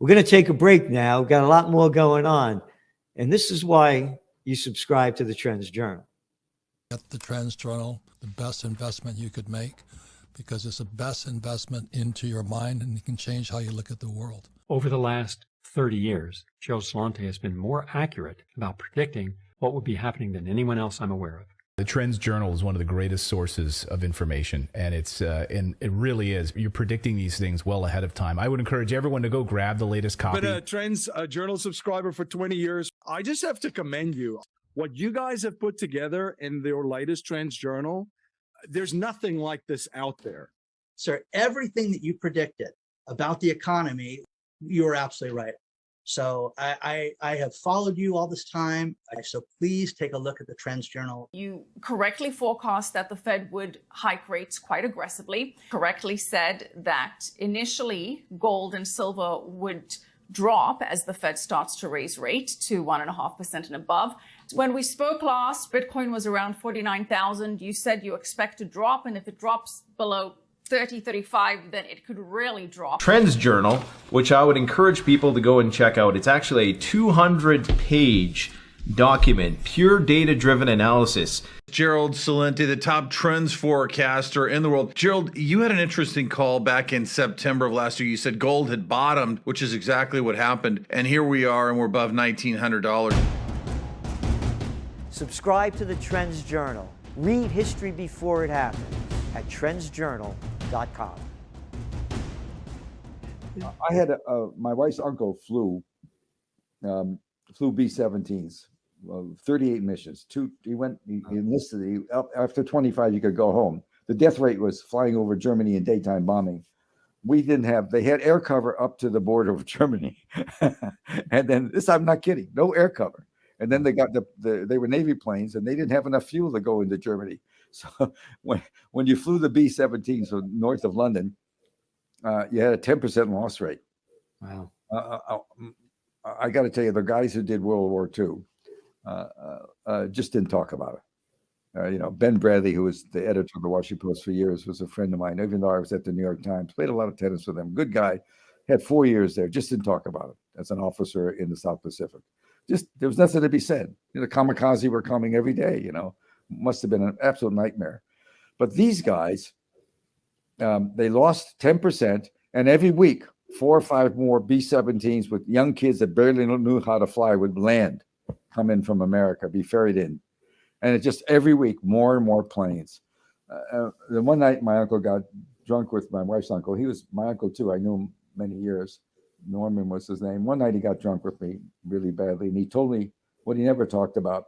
We're going to take a break now. We've got a lot more going on. And this is why you subscribe to the Trends Journal. Get the Trends Journal, the best investment you could make, because it's the best investment into your mind, and it can change how you look at the world. Over the last 30 years, Gerald Celente has been more accurate about predicting what would be happening than anyone else I'm aware of. The Trends Journal is one of the greatest sources of information, and and it really is. You're predicting these things well ahead of time. I would encourage everyone to go grab the latest copy. Been a Trends Journal subscriber for 20 years. I just have to commend you. What you guys have put together in your latest Trends Journal, there's nothing like this out there. Sir, everything that you predicted about the economy, you were absolutely right. So I have followed you all this time. So please take a look at the Trends Journal. You correctly forecast that the Fed would hike rates quite aggressively, correctly said that initially gold and silver would drop as the Fed starts to raise rate to 1.5% and above. When we spoke last, Bitcoin was around 49,000. You said you expect to drop, and if it drops below 30, 35, then it could really drop. Trends Journal, which I would encourage people to go and check out. It's actually a 200-page document, pure data-driven analysis. Gerald Celente, the top trends forecaster in the world. Gerald, you had an interesting call back in September of last year. You said gold had bottomed, which is exactly what happened. And here we are, and we're above $1,900. Subscribe to the Trends Journal. Read history before it happened at trendsjournal.com. I had my wife's uncle flew B-17s, 38 missions. He enlisted. After 25, you could go home. The death rate was flying over Germany in daytime bombing. We didn't have. They had air cover up to the border of Germany, and then this. I'm not kidding. No air cover. And then they got they were Navy planes, and they didn't have enough fuel to go into Germany. So when you flew the B-17s from north of London, you had a 10% loss rate. Wow. I got to tell you, the guys who did World War II just didn't talk about it. Ben Bradley, who was the editor of the Washington Post for years, was a friend of mine. Even though I was at the New York Times, played a lot of tennis with him. Good guy. Had 4 years there. Just didn't talk about it as an officer in the South Pacific. Just there was nothing to be said. The kamikaze were coming every day. Must have been an absolute nightmare. But these guys, they lost 10%, and every week 4 or 5 more B-17s with young kids that barely knew how to fly would come in from America, be ferried in. And it just every week, more and more planes. The one night my uncle got drunk with my wife's uncle. He was my uncle too. I knew him many years. Norman was his name. One night he got drunk with me really badly, and he told me what he never talked about.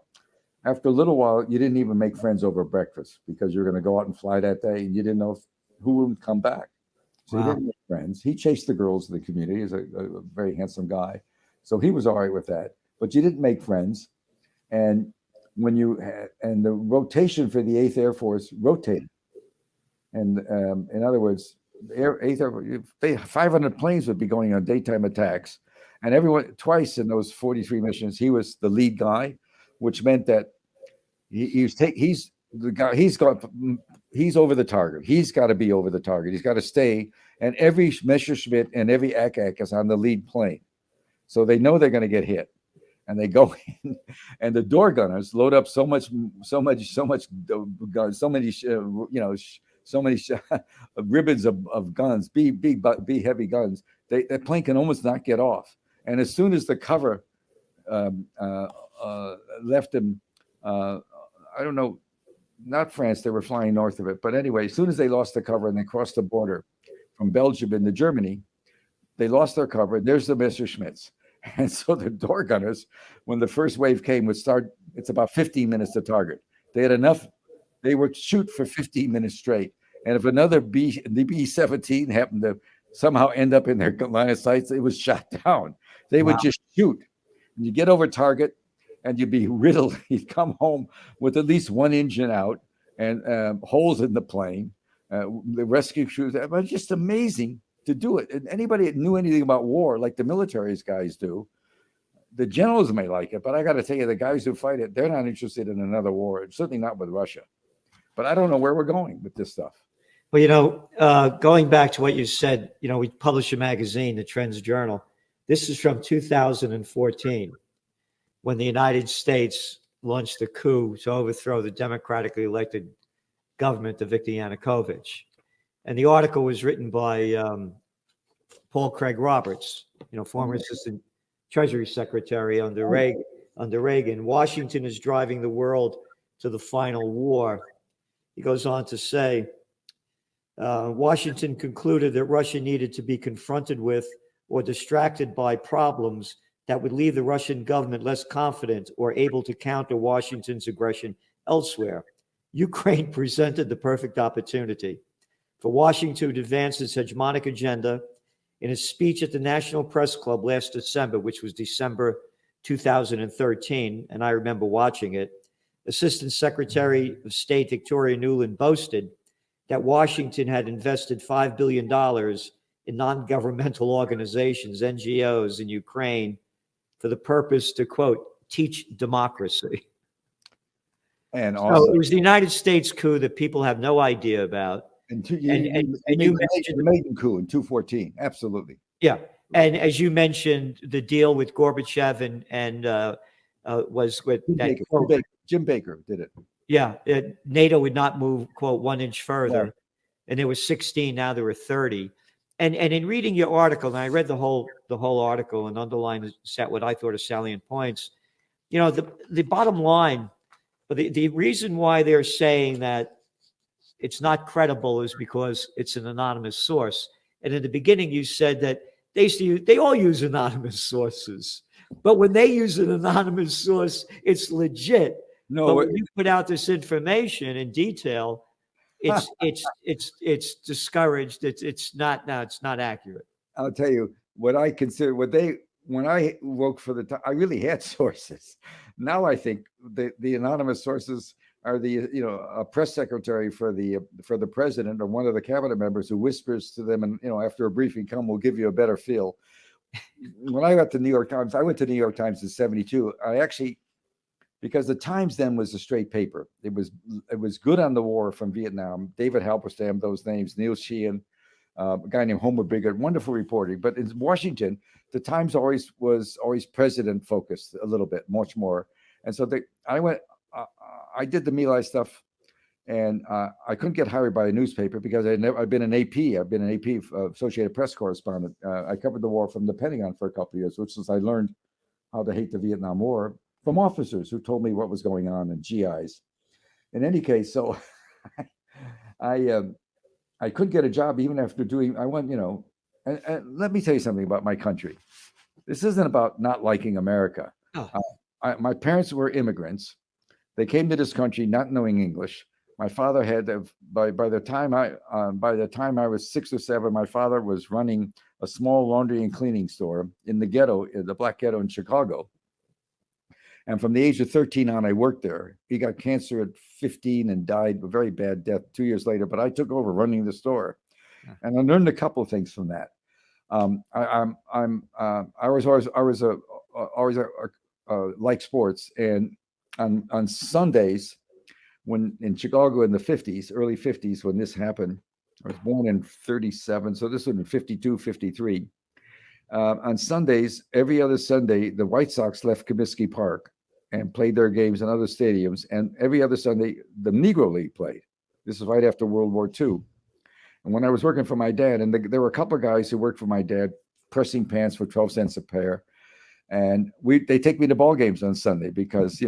After a little while, you didn't even make friends over breakfast because you were going to go out and fly that day, and you didn't know who would come back. So He didn't make friends. He chased the girls in the community. He's a very handsome guy. So he was all right with that. But you didn't make friends. And and the rotation for the 8th Air Force rotated. And in other words, the 8th Air Force, 500 planes would be going on daytime attacks. And everyone, twice in those 43 missions, he was the lead guy, which meant that he's the guy. He's over the target. He's got to be over the target. He's got to stay. And every Messerschmitt and every Ack is on the lead plane, so they know they're going to get hit. And they go in, and the door gunners load up so many ribbons of guns, big heavy guns. That plane can almost not get off. And as soon as the cover left him, I don't know, not France, they were flying north of it. But anyway, as soon as they lost the cover and they crossed the border from Belgium into Germany, they lost their cover. And there's the Messerschmitts. And so the door gunners, when the first wave came, would start, it's about 15 minutes to target. They had enough, they would shoot for 15 minutes straight. And if another the B-17 happened to somehow end up in their line of sights, it was shot down. They would just shoot. And you get over target, and you'd be riddled. You'd come home with at least one engine out and holes in the plane. The rescue crews, it was just amazing to do it. And anybody that knew anything about war, like the military guys do, the generals may like it, but I got to tell you, the guys who fight it, they're not interested in another war. Certainly not with Russia. But I don't know where we're going with this stuff. Well, going back to what you said, we publish a magazine, the Trends Journal. This is from 2014, when the United States launched a coup to overthrow the democratically elected government of Viktor Yanukovych. And the article was written by Paul Craig Roberts, former assistant Treasury Secretary under Reagan. Washington is driving the world to the final war. He goes on to say, Washington concluded that Russia needed to be confronted with or distracted by problems that would leave the Russian government less confident or able to counter Washington's aggression elsewhere. Ukraine presented the perfect opportunity for Washington to advance its hegemonic agenda. In a speech at the National Press Club last December, which was December 2013, and I remember watching it, Assistant Secretary of State Victoria Nuland boasted that Washington had invested $5 billion in non-governmental organizations, NGOs in Ukraine, for the purpose to, quote, teach democracy. And So also, it was the United States coup that people have no idea about. and you mentioned the Maiden coup in 2014. Absolutely. Yeah, and as you mentioned, the deal with Gorbachev and was with Jim Baker did it. Yeah, NATO would not move, quote, 1 inch further, right. And there was 16. Now there were 30. And in reading your article, and I read the whole article and underlined what I thought are salient points. The bottom line, the reason why they're saying that it's not credible is because it's an anonymous source. And in the beginning, you said that they all use anonymous sources, but when they use an anonymous source, it's legit. No, but when you put out this information in detail, it's discouraged. It's not accurate. I'll tell you what I consider when I worked for I really had sources. Now I think the anonymous sources are a press secretary for the president or one of the cabinet members who whispers to them, and after a briefing, we'll give you a better feel. When I got to New York Times, I went to New York Times in '72. Because the Times then was a straight paper. It was good on the war from Vietnam. David Halberstam, those names, Neil Sheehan, a guy named Homer Biggert, wonderful reporting. But in Washington, the Times was always president focused a little bit, much more. And so I did the My Lai stuff, and I couldn't get hired by a newspaper because I've been an AP. I've been an AP Associated Press correspondent. I covered the war from the Pentagon for a couple of years, which is I learned how to hate the Vietnam War from officers who told me what was going on and GIs. In any case, so I couldn't get a job even after I went, and let me tell you something about my country. This isn't about not liking America. Oh. My parents were immigrants. They came to this country not knowing English. My father had by the time I was 6 or 7, my father was running a small laundry and cleaning store in the ghetto, in the black ghetto in Chicago. And from the age of 13 on, I worked there. He got cancer at 15 and died a very bad death 2 years later. But I took over running the store, and I learned a couple of things from that. I was always like sports, and on Sundays, when in Chicago in the 50s, early 50s, when this happened, I was born in 37, so this would have been 52, 53. On Sundays, every other Sunday, the White Sox left Comiskey Park and played their games in other stadiums. And every other Sunday, the Negro League played. This is right after World War II. And when I was working for my dad, and there were a couple of guys who worked for my dad, pressing pants for 12 cents a pair. And they take me to ball games on Sunday because,